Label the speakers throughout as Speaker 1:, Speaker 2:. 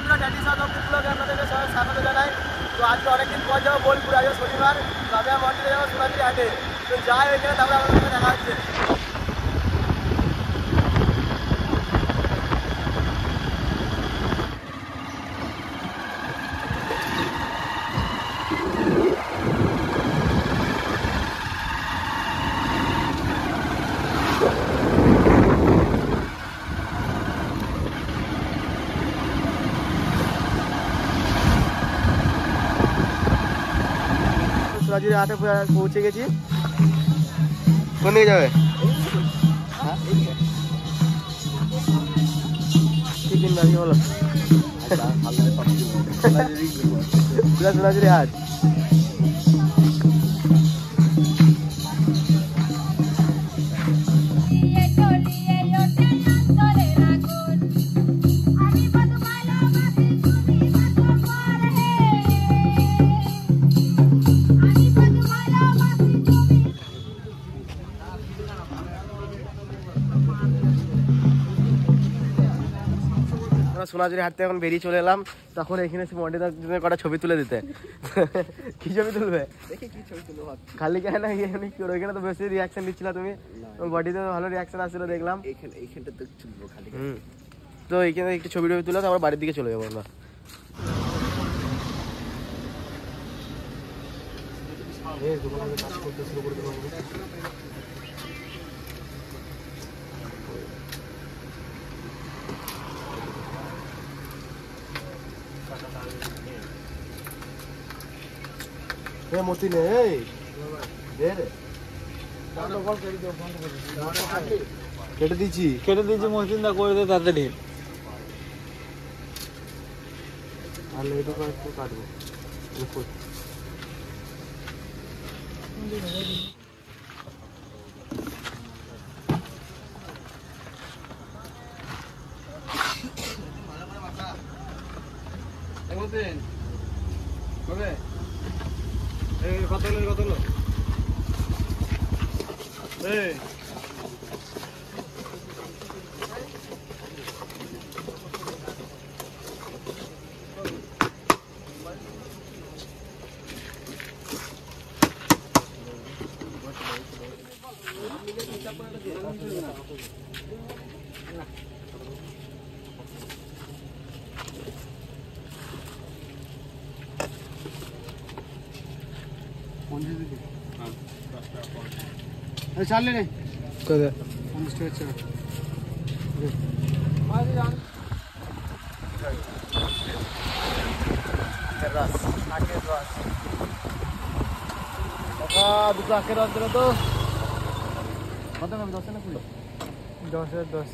Speaker 1: বন্ধুরা, daddy south ব্লগে আপনাদেরকে সবাই স্বাগত জানাই। তো আজকে অনেকদিন পর যাবো বোলপুর, আজকে শনিবার, তবে মন্দিরে যাবো সোনাঝুরি হাটে। তো যাই ওইখানে, তারপরে আমাদের সঙ্গে দেখা হচ্ছে। সোনাঝুরি হাটে পৌঁছে গেছি। কোন দিকে যাবে? কি কিনবে কি বলো? সোনাঝুরি হাট। সোনাঝুরি হাট থেকে এখন বেরিয়ে চলে এলাম। তখন এখানে মন্ডিদার জন্য কটা ছবি তুলে দিতে। কি ছবি তুলবে? খালি কেন না ওইখানে তো বেশি রিয়াকশন দিচ্ছিল তুমি, বডিতে ভালো রিয়াকশন আসছিল দেখলাম। তো এইখানে একটু ছবি টবি তুলে তারপর বাড়ির দিকে চলে যাবো আমরা। মূর্তি নেই কেটে দিয়েছি মসজিদটা করে দে তাড়াতাড়ি। আর এইটুকু একটু কাটবো। কত হলো चाल ले দুটো আখের রস দিল তো কত খাবি? 10 না 20? 10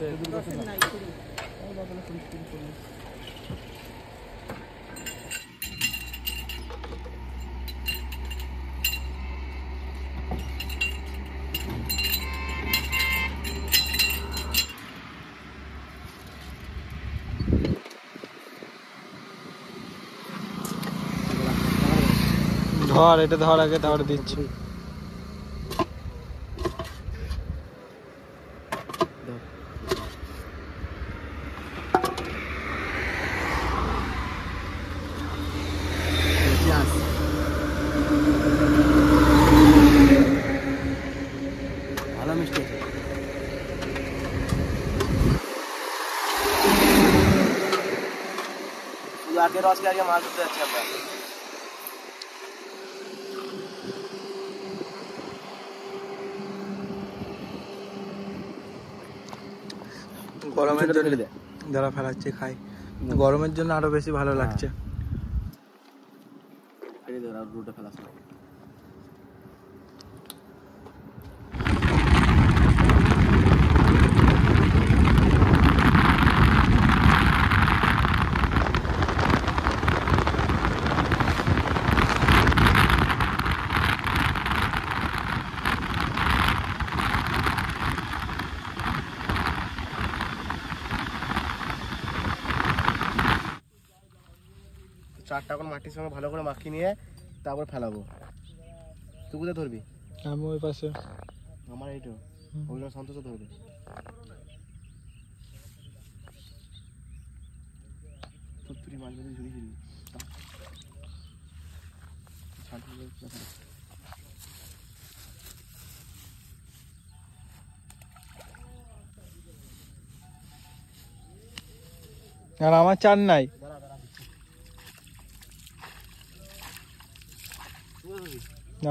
Speaker 1: ধর, এটা ধর আগে, তারপরে দিচ্ছি। ভালো মিষ্টি শুধু আখের রসকে আগে মাছ ধরতে যাচ্ছি আমরা। গরমের জন্য যারা ফেলাচ্ছে খাই, গরমের জন্য আরো বেশি ভালো লাগছে। চারটা এখন মাটির সঙ্গে ভালো করে মাখিয়ে নিয়ে তারপর ফেলাবো। তুই কোথায় ধরবি? আমি ওই পাশে, আমার এইটা ওইগুলো সন্তোষ ধরবে।
Speaker 2: আর আমার চার নাই।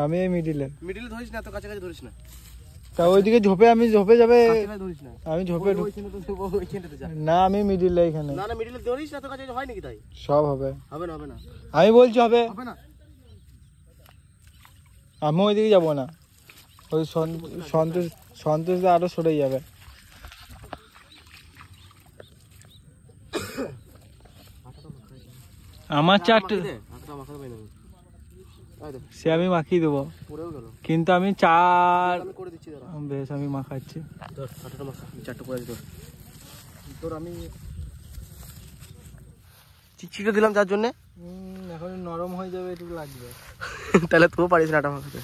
Speaker 2: আমি এই মিডিলে
Speaker 1: ধরিস না, তো কাছাকাছি ধরিস না।
Speaker 2: তা ওইদিকে ঝোপে আমি ঝোপে যাবে,
Speaker 1: ধরিস না,
Speaker 2: আমি ঝোপে না, আমি মিডিলে এখানে।
Speaker 1: না না মিডিলে ধরিস না, তো কাছাকাছি হয় নাকি? তাই
Speaker 2: সব হবে,
Speaker 1: হবে না, হবে না,
Speaker 2: আমি বলছি হবে
Speaker 1: হবে না।
Speaker 2: আমি ওইদিকে যাবো না, ওই সন্তোষ দা আরো সরে যাবে। আমার চারটে সে আমি মাখিয়ে দেবো, কিন্তু আমি চার বেশ আমি মাখাচ্ছি।
Speaker 1: আমি চিচিটা দিলাম তার জন্য,
Speaker 2: এখন নরম হয়ে যাবে, একটু লাগবে।
Speaker 1: তাহলে তুইও পারিস না আটা মাখাতে।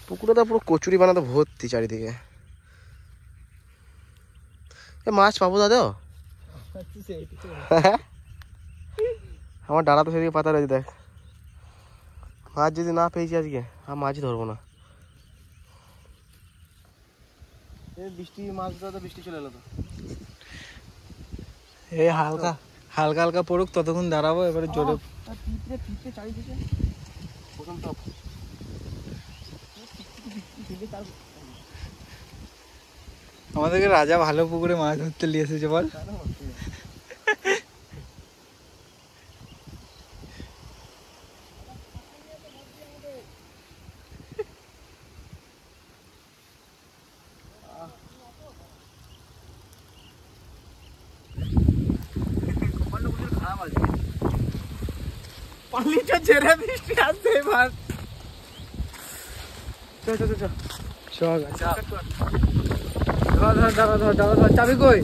Speaker 1: পুকুরটা পুরো কচুরি বানাতে ভর্তি চারিদিকে। মাছ পাবো দাদা? আমার ডালা তো সেদিকে পাতা রয়েছে, দেখ। মাছ যদি না পেয়েছি আজকে, আর মাছই ধরবো না। বৃষ্টি, মাছটা তো বৃষ্টি চলে এলো তো।
Speaker 2: এই হালকা হালকা হালকা পড়ুক, ততক্ষণ দাঁড়াবো, এবারে জোরে। আমাদেরকে রাজা ভালো পুকুরে মাছ ধরতে নিয়ে এসেছে বল। চাবি কই?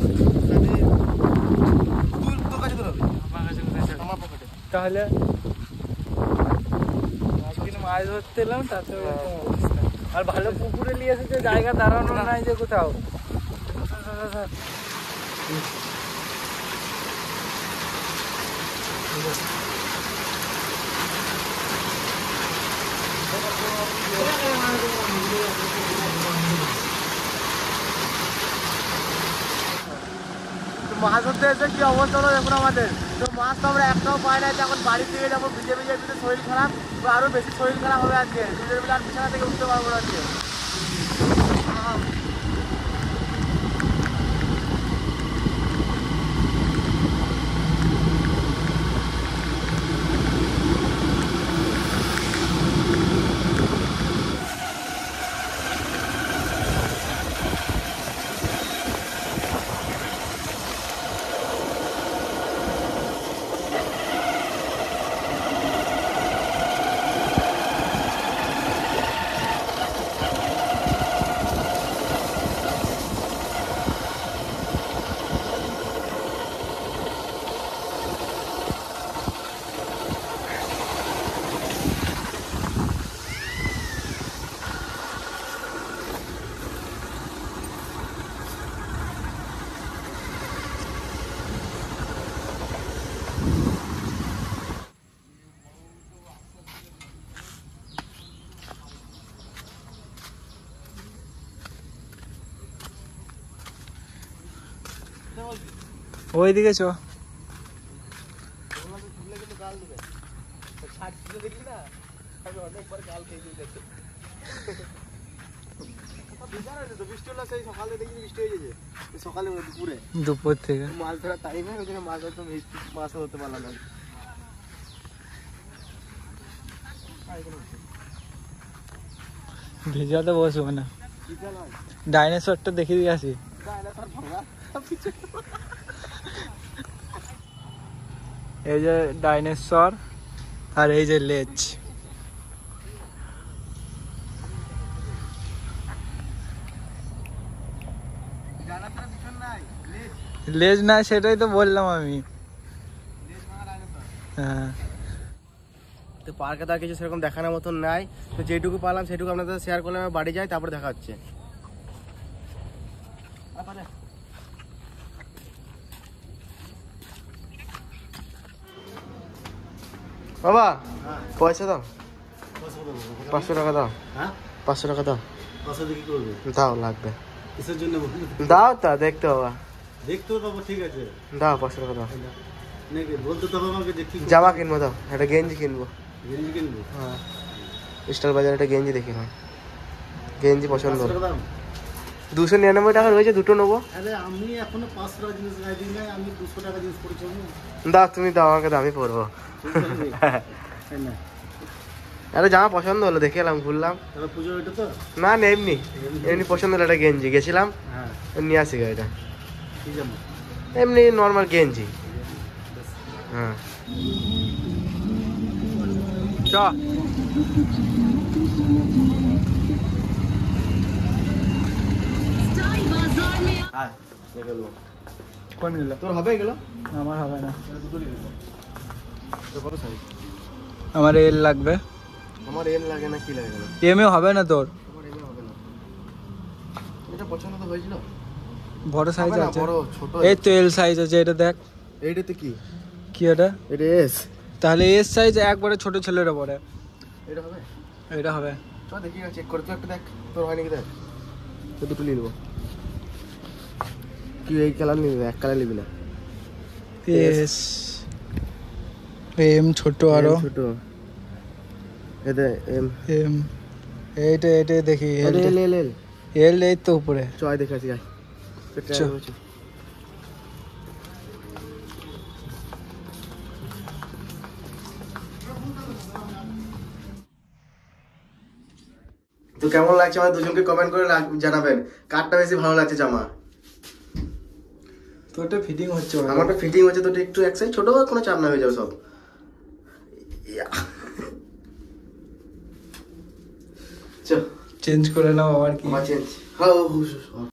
Speaker 2: তাহলে একদিন মাছ ধরতে এলাম, তাতে আর ভালো পুকুরে নিয়ে এসেছে, জায়গা দাঁড়ানো নাই যে কোথাও।
Speaker 1: মাছ ধরতে এসে কি অবস্থা হলো দেখুন আমাদের। তো মাছ তো আমরা একটাও পাই না, এখন বাড়ি থেকে যাবো, ভিজে ভিজে ভিজে শরীর খারাপ, আরো বেশি শরীর খারাপ হবে আজকে। দুধের বেলা আর বিছানা থেকে উঠতে পারবো না আজকে।
Speaker 2: ওইদিকে চ। দুপুর থেকে
Speaker 1: মাছ ধরার টাইমে ওখানে মাছ ধরতে, মাছ ধরতে পারলাম না।
Speaker 2: ভিজাতে বসবো না, ডাইনোসরটা দেখে দিয়ে আসি। এই যে ডাইনোসর, আর এই যে লেজ। লেজ না, সেটাই তো বললাম আমি। হ্যাঁ,
Speaker 1: তো পার্কে তো আর কিছু সেরকম দেখানোর মতন নাই। তো যেটুকু পারলাম সেটুকু আপনাদের শেয়ার করলাম। বাড়ি যাই, তারপরে দেখা হচ্ছে। বাবা পয়সা দাও, 500 টাকা দাও,
Speaker 3: হ্যাঁ
Speaker 1: 500 টাকা দাও।
Speaker 3: 500 দিয়ে কি করবে?
Speaker 1: দাও, লাগবে।
Speaker 3: কিসের জন্য বলুন?
Speaker 1: দাও তা দেখতে বাবা,
Speaker 3: দেখতেও পাবো, ঠিক আছে।
Speaker 1: দাও 500 টাকা দাও।
Speaker 3: নাকি বলতে তো হবে আমাকে যে কি
Speaker 1: জামা কিনবো, দাও একটা গেঞ্জি কিনবো।
Speaker 3: গেঞ্জি কিনবো?
Speaker 1: হ্যাঁ, স্টার বাজারে একটা গেঞ্জি দেখি না, গেঞ্জি পছন্দ।
Speaker 3: 500 টাকা দাম?
Speaker 1: 299 টাকা রয়েছে, দুটো নেবো।
Speaker 3: আরে আমি এখনো 500 টাকা জিনিস গায়ে দিই নাই, আমি 200 টাকা জিনিস পড়েছি আমি।
Speaker 1: দাও, তুমি দাও আমাকে, দাও আমি পরবো।
Speaker 3: তাই না?
Speaker 1: আরে জামা পছন্দ হলো, দেখে এলাম, ঘুরলাম।
Speaker 3: তাহলে পুজো এটা তো?
Speaker 1: না না, এমনি এমনি পছন্দ হলো একটা গেঞ্জি, গেছিলাম
Speaker 3: হ্যাঁ।
Speaker 1: নিয়ে আসি গাড়িটা।
Speaker 3: কি জামা?
Speaker 1: এমনি নর্মাল গেঞ্জি। হ্যাঁ
Speaker 2: চ
Speaker 3: হ্যাঁ দেখলো।
Speaker 2: কোন নিল?
Speaker 1: তোর হবে এগুলো?
Speaker 2: আমার হবে না,
Speaker 1: দুটো নিয়ে নেবো। তোর কত সাইজ?
Speaker 2: আমার এল লাগবে।
Speaker 1: আমার এল লাগে না, কি লাগে না?
Speaker 2: এমএ হবে না তোর?
Speaker 1: আমার এমনি হবে না। এটা পছন্দ তো হয়েছিল।
Speaker 2: বড় সাইজ
Speaker 1: হবে না,
Speaker 2: আছে?
Speaker 1: বড় ছোট।
Speaker 2: এই তো এল সাইজ আছে, এটা দেখ।
Speaker 1: এইটাতে কি?
Speaker 2: কি এটা?
Speaker 1: এটা এস।
Speaker 2: তাহলে এস সাইজ একবারে ছোট ছেলেরা পরে।
Speaker 1: এটা হবে?
Speaker 2: এটা হবে।
Speaker 1: চল দেখি না, চেক করে তুই একটা দেখ, তোর হয় নাকি দেখ। তো দুটো নিয়ে নেবো। কি এই কালার নিবি? এক কালার নিবি না?
Speaker 2: এস এম ছোট আরো।
Speaker 1: ছোট এতে এম।
Speaker 2: এম এইটা এটা দেখি
Speaker 1: এল এল এল এল।
Speaker 2: এল এই তো উপরে।
Speaker 1: চয় দেখে আসি আয়।
Speaker 2: চ।
Speaker 1: তো কেমন লাগছে আমার দুজনকে কমেন্ট করে জানাবেন, কারটা বেশি ভালো লাগছে জামা।
Speaker 2: তোরটা ফিটিং হচ্ছে।
Speaker 1: আমারটা ফিটিং হচ্ছে, তো একটু এক সাইজ ছোট, কোনো চাপ না, হয়ে যাবে সব।
Speaker 2: চেঞ্জ করে নাও আবার কি?
Speaker 1: চেঞ্জ। হ্যাঁ